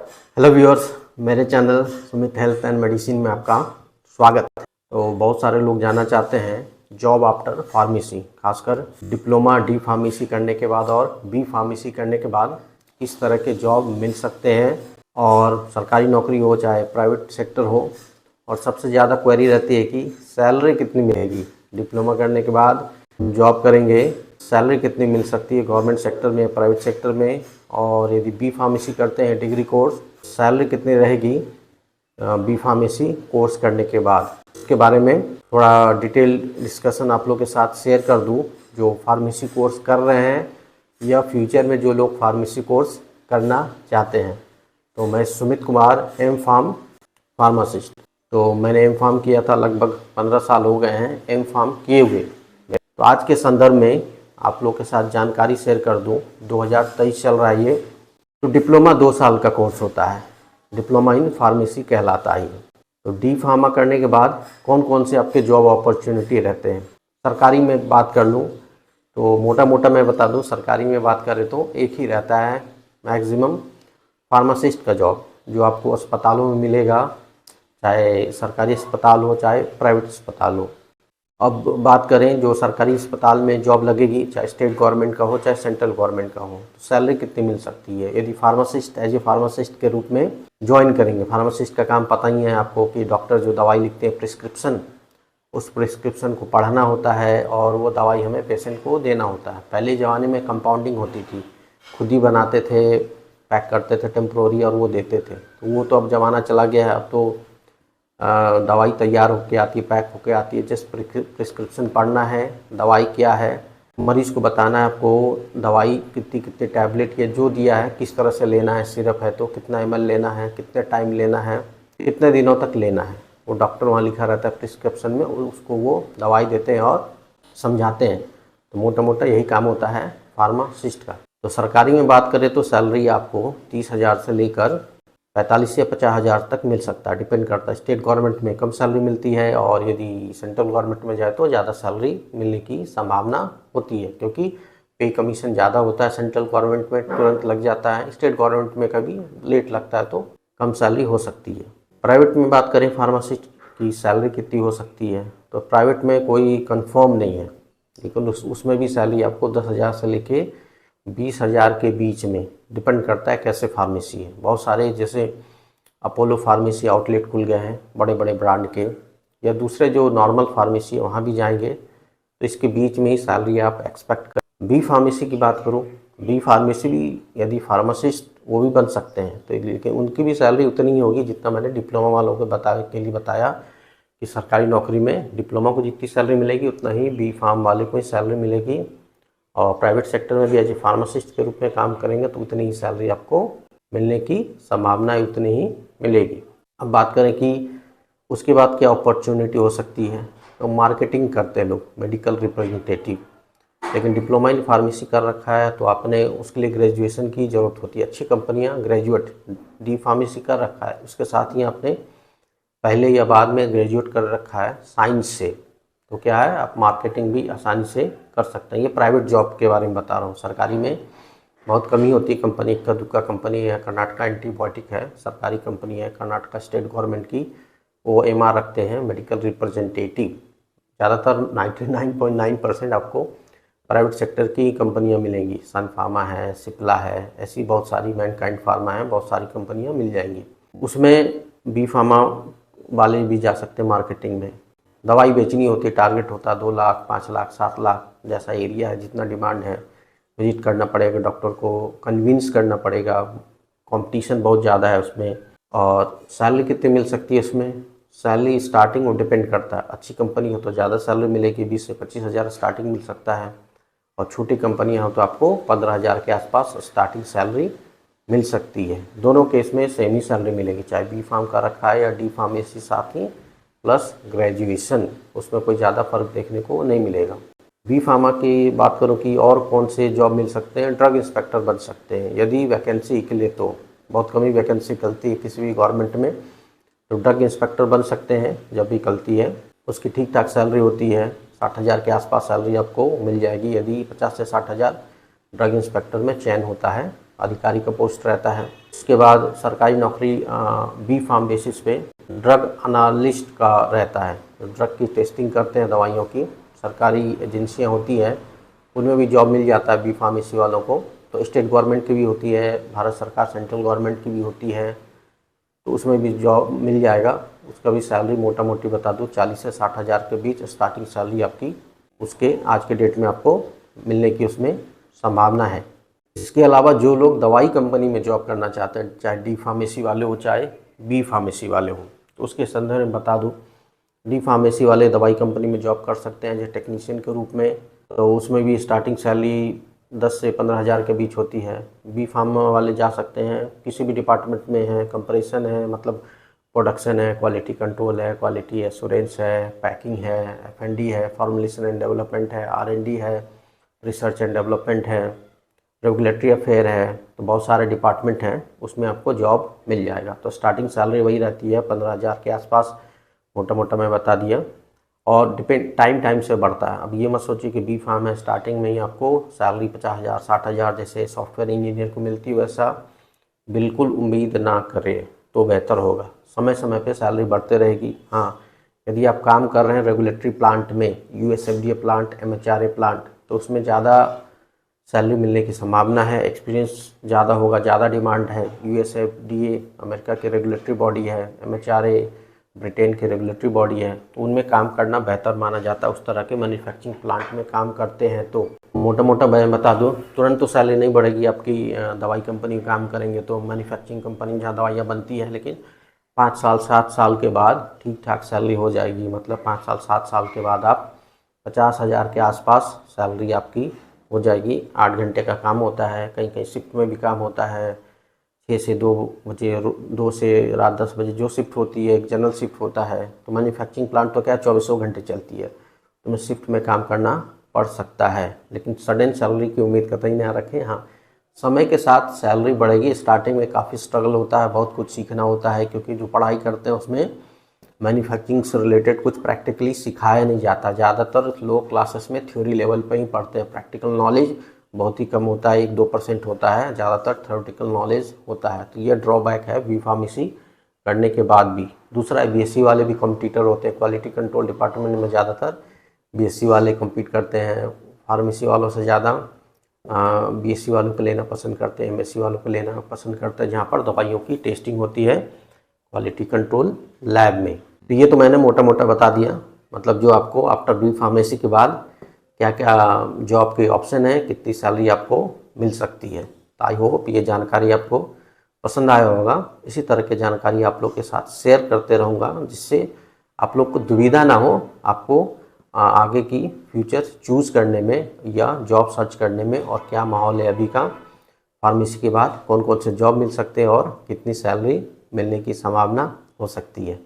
Hello viewers, मेरे channel Sumit health and medicine में आपका स्वागत है। तो बहुत सारे लोग जानना चाहते हैं जॉब आफ्टर फार्मेसी, खासकर डिप्लोमा डी फार्मेसी करने के बाद और बी फार्मेसी करने के बाद किस तरह के जॉब मिल सकते हैं, और सरकारी नौकरी हो चाहे प्राइवेट सेक्टर हो। और सबसे ज़्यादा क्वेरी रहती है कि सैलरी कितनी मिलेगी, डिप्लोमा करने के बाद जॉब करेंगे सैलरी कितनी मिल सकती है गवर्नमेंट सेक्टर में, प्राइवेट सेक्टर में, और यदि बी फार्मेसी करते हैं डिग्री कोर्स सैलरी कितनी रहेगी बी फार्मेसी कोर्स करने के बाद। इसके बारे में थोड़ा डिटेल डिस्कशन आप लोग के साथ शेयर कर दूं, जो फार्मेसी कोर्स कर रहे हैं या फ्यूचर में जो लोग फार्मेसी कोर्स करना चाहते हैं। तो मैं Sumit Kumar M pharm pharmacist, तो मैंने एम फार्म किया था, लगभग 15 साल हो गए हैं एम फार्म किए हुए। तो आज के संदर्भ में आप लोग के साथ जानकारी शेयर कर दूं। 2023 चल रहा है ये। तो डिप्लोमा 2 साल का कोर्स होता है, डिप्लोमा इन फार्मेसी कहलाता है। तो डी फार्मा करने के बाद कौन कौन से आपके जॉब अपॉर्चुनिटी रहते हैं। सरकारी में बात कर लूँ तो मोटा मोटा मैं बता दूं, सरकारी में बात करें तो एक ही रहता है मैक्सिमम, फार्मासिस्ट का जॉब, जो आपको अस्पतालों में मिलेगा, चाहे सरकारी अस्पताल हो चाहे प्राइवेट अस्पताल हो। अब बात करें जो सरकारी अस्पताल में जॉब लगेगी, चाहे स्टेट गवर्नमेंट का हो चाहे सेंट्रल गवर्नमेंट का हो, तो सैलरी कितनी मिल सकती है यदि फार्मासिस्ट एज ए फार्मासिस्ट के रूप में ज्वाइन करेंगे। फार्मासिस्ट का काम पता ही है आपको कि डॉक्टर जो दवाई लिखते हैं प्रिस्क्रिप्शन, उस प्रिस्क्रिप्शन को पढ़ना होता है और वो दवाई हमें पेशेंट को देना होता है। पहले ज़माने में कंपाउंडिंग होती थी, खुद ही बनाते थे, पैक करते थे टेम्प्रोरी और वो देते थे। तो वो तो अब ज़माना चला गया है। अब तो दवाई तैयार होके आती है, पैक होके आती है, जस्ट प्रिस्क्रिप्शन पढ़ना है, दवाई क्या है, मरीज़ को बताना है आपको दवाई कितनी कितने टैबलेट ये जो दिया है किस तरह से लेना है, सिरप है तो कितना ml लेना है, कितने टाइम लेना है, कितने दिनों तक लेना है, वो डॉक्टर वहाँ लिखा रहता है प्रिस्क्रिप्शन में, उसको वो दवाई देते हैं और समझाते हैं। तो मोटा मोटा यही काम होता है फार्मासिस्ट का। तो सरकारी में बात करें तो सैलरी आपको 30,000 से लेकर 45 या 50,000 तक मिल सकता है, डिपेंड करता है। स्टेट गवर्नमेंट में कम सैलरी मिलती है और यदि सेंट्रल गवर्नमेंट में जाए तो ज़्यादा सैलरी मिलने की संभावना होती है, क्योंकि पे कमीशन ज़्यादा होता है। सेंट्रल गवर्नमेंट में तुरंत लग जाता है, स्टेट गवर्नमेंट में कभी लेट लगता है तो कम सैलरी हो सकती है। प्राइवेट में बात करें फार्मासिस्ट की सैलरी कितनी हो सकती है, तो प्राइवेट में कोई कन्फर्म नहीं है, लेकिन उसमें भी सैलरी आपको 10,000 से लेके 20,000 के बीच में, डिपेंड करता है कैसे फार्मेसी है। बहुत सारे जैसे अपोलो फार्मेसी आउटलेट खुल गए हैं बड़े बड़े ब्रांड के, या दूसरे जो नॉर्मल फार्मेसी है वहाँ भी जाएंगे तो इसके बीच में ही सैलरी आप एक्सपेक्ट कर। बी फार्मेसी की बात करूँ, बी फार्मेसी भी यदि फार्मासिस्ट वो भी बन सकते हैं, तो लेकिन उनकी भी सैलरी उतनी ही होगी जितना मैंने डिप्लोमा वालों को बताया कि सरकारी नौकरी में डिप्लोमा को जितनी सैलरी मिलेगी उतना ही बी फार्म वाले को ही सैलरी मिलेगी, और प्राइवेट सेक्टर में भी एज ए फार्मासिस्ट के रूप में काम करेंगे तो उतनी ही सैलरी आपको मिलने की संभावना उतनी ही मिलेगी। अब बात करें कि उसके बाद क्या अपॉर्चुनिटी हो सकती है, तो मार्केटिंग करते हैं लोग, मेडिकल रिप्रेजेंटेटिव, लेकिन डिप्लोमा इन फार्मेसी कर रखा है तो आपने उसके लिए ग्रेजुएशन की ज़रूरत होती है। अच्छी कंपनियां ग्रेजुएट डी फार्मेसी कर रखा है, उसके साथ ही आपने पहले या बाद में ग्रेजुएट कर रखा है साइंस से, तो क्या है आप मार्केटिंग भी आसानी से कर सकते हैं। ये प्राइवेट जॉब के बारे में बता रहा हूँ, सरकारी में बहुत कमी होती है। कंपनी इक्का दुक्का कंपनी है, कर्नाटका एंटीबायोटिक है, सरकारी कंपनी है कर्नाटका स्टेट गवर्नमेंट की, वो MR रखते हैं मेडिकल रिप्रेजेंटेटिव। ज़्यादातर 99.9% आपको प्राइवेट सेक्टर की कंपनियाँ मिलेंगी, सन फार्मा है, सिप्ला है, ऐसी बहुत सारी, मैनकाइंड फार्मा है, बहुत सारी कंपनियाँ मिल जाएंगी। उसमें बी फार्मा वाले भी जा सकते हैं मार्केटिंग में। दवाई बेचनी होती है, टारगेट होता है 2 लाख 5 लाख 7 लाख, जैसा एरिया है जितना डिमांड है, विजिट करना पड़ेगा, डॉक्टर को कन्विंस करना पड़ेगा, कंपटीशन बहुत ज़्यादा है उसमें। और सैलरी कितनी मिल सकती है उसमें, सैलरी स्टार्टिंग वो डिपेंड करता है, अच्छी कंपनी हो तो ज़्यादा सैलरी मिलेगी, 20 से 25,000 स्टार्टिंग मिल सकता है, और छोटी कंपनियाँ हो तो आपको 15,000 के आसपास स्टार्टिंग सैलरी मिल सकती है। दोनों केस में सेम ही सैलरी मिलेगी, चाहे बी फार्म का रखा है या डी फार्मेसी साथ ही प्लस ग्रेजुएशन, उसमें कोई ज़्यादा फर्क देखने को नहीं मिलेगा। बी फार्मा की बात करो कि और कौन से जॉब मिल सकते हैं, ड्रग इंस्पेक्टर बन सकते हैं यदि वैकेंसी निकले तो, बहुत कम ही वैकेंसी निकलती है किसी भी गवर्नमेंट में, तो ड्रग इंस्पेक्टर बन सकते हैं जब भी निकलती है। उसकी ठीक ठाक सैलरी होती है, 60,000 के आसपास सैलरी आपको मिल जाएगी यदि 50 से 60,000 ड्रग इंस्पेक्टर में चयन होता है अधिकारी का पोस्ट रहता है। उसके बाद सरकारी नौकरी बी फार्म बेसिस पे ड्रग एनालिस्ट का रहता है। ड्रग की टेस्टिंग करते हैं दवाइयों की, सरकारी एजेंसियां होती हैं, उनमें भी जॉब मिल जाता है बी फार्मेसी वालों को। तो स्टेट गवर्नमेंट की भी होती है, भारत सरकार सेंट्रल गवर्नमेंट की भी होती है, तो उसमें भी जॉब मिल जाएगा। उसका भी सैलरी मोटा मोटी बता दूँ 40 से 60 हज़ार के बीच स्टार्टिंग सैलरी आपकी उसके आज के डेट में आपको मिलने की उसमें संभावना है। इसके अलावा जो लोग दवाई कंपनी में जॉब करना चाहते हैं, चाहे डी फार्मेसी वाले हो चाहे बी फार्मेसी वाले हो, तो उसके संदर्भ में बता दूँ, डी फार्मेसी वाले दवाई कंपनी में जॉब कर सकते हैं जो टेक्नीशियन के रूप में। तो उसमें भी स्टार्टिंग सैलरी 10 से 15 हज़ार के बीच होती है। बी फार्म वाले जा सकते हैं, किसी भी डिपार्टमेंट में है, कंप्रेशन है, मतलब प्रोडक्शन है, क्वालिटी कंट्रोल है, क्वालिटी एश्योरेंस है, पैकिंग है, F&D है, फॉर्मुलेशन एंड डेवलपमेंट है, R&D है, रिसर्च एंड डेवलपमेंट है, रेगुलेटरी अफेयर है। तो बहुत सारे डिपार्टमेंट हैं, उसमें आपको जॉब मिल जाएगा। तो स्टार्टिंग सैलरी वही रहती है 15 हज़ार के आसपास, मोटा मोटा मैं बता दिया। और डिपेंड टाइम से बढ़ता है। अब ये मत सोचिए कि बी फार्म है स्टार्टिंग में ही आपको सैलरी 50 हज़ार 60 हज़ार जैसे सॉफ्टवेयर इंजीनियर को मिलती है, वैसा बिल्कुल उम्मीद ना करें तो बेहतर होगा। समय समय पे सैलरी बढ़ते रहेगी। हाँ, यदि आप काम कर रहे हैं रेगुलेटरी प्लांट में, USFDA प्लांट, MHRA प्लांट, तो उसमें ज़्यादा सैलरी मिलने की संभावना है, एक्सपीरियंस ज़्यादा होगा, ज़्यादा डिमांड है। USFDA अमेरिका की रेगुलेटरी बॉडी है, MHRA ब्रिटेन की रेगुलेटरी बॉडी है, तो उनमें काम करना बेहतर माना जाता है। उस तरह के मैन्युफैक्चरिंग प्लांट में काम करते हैं। तो मोटा मोटा मैं बता दूं, तुरंत तो सैलरी नहीं बढ़ेगी आपकी। दवाई कंपनी में काम करेंगे तो मैन्युफैक्चरिंग कंपनी जहाँ दवाइयाँ बनती है, लेकिन 5 साल 7 साल के बाद ठीक ठाक सैलरी हो जाएगी। मतलब 5 साल 7 साल के बाद आप 50 हज़ार के आसपास सैलरी आपकी हो जाएगी। 8 घंटे का काम होता है, कहीं कहीं शिफ्ट में भी काम होता है, 6 से 2 बजे, 2 से रात 10 बजे जो शिफ्ट होती है, एक जनरल शिफ्ट होता है। तो मैन्युफैक्चरिंग प्लांट तो क्या 24 घंटे चलती है, तो मैं शिफ्ट में काम करना पड़ सकता है। लेकिन सडन सैलरी की उम्मीद कतई ना रखें। हाँ, समय के साथ सैलरी बढ़ेगी। स्टार्टिंग में काफ़ी स्ट्रगल होता है, बहुत कुछ सीखना होता है, क्योंकि जो पढ़ाई करते हैं उसमें मैन्युफैक्चरिंग से रिलेटेड कुछ प्रैक्टिकली सिखाया नहीं जाता। ज़्यादातर लोग क्लासेस में थ्योरी लेवल पर ही पढ़ते हैं, प्रैक्टिकल नॉलेज बहुत ही कम होता है, 1-2% होता है, ज़्यादातर थ्योरेटिकल नॉलेज होता है। तो ये ड्रॉबैक है बी फार्मेसी करने के बाद भी। दूसरा, BSc वाले भी कॉम्पिटिटर होते हैं। क्वालिटी कंट्रोल डिपार्टमेंट में ज़्यादातर BSc वाले कम्पीट करते हैं, फार्मेसी वालों से ज़्यादा BSc वालों को लेना पसंद करते हैं, MSc वालों को लेना पसंद करते हैं, जहाँ पर दवाइयों की टेस्टिंग होती है क्वालिटी कंट्रोल लैब में। तो ये तो मैंने मोटा मोटा बता दिया, मतलब जो आपको आफ्टर बी फार्मेसी के बाद क्या क्या जॉब के ऑप्शन है, कितनी सैलरी आपको मिल सकती है। तो आई होप ये जानकारी आपको पसंद आया होगा। इसी तरह की जानकारी आप लोग के साथ शेयर करते रहूँगा, जिससे आप लोग को दुविधा ना हो, आपको आगे की फ्यूचर चूज़ करने में या जॉब सर्च करने में, और क्या माहौल है अभी का, फार्मेसी के बाद कौन कौन से जॉब मिल सकते हैं और कितनी सैलरी मिलने की संभावना हो सकती है।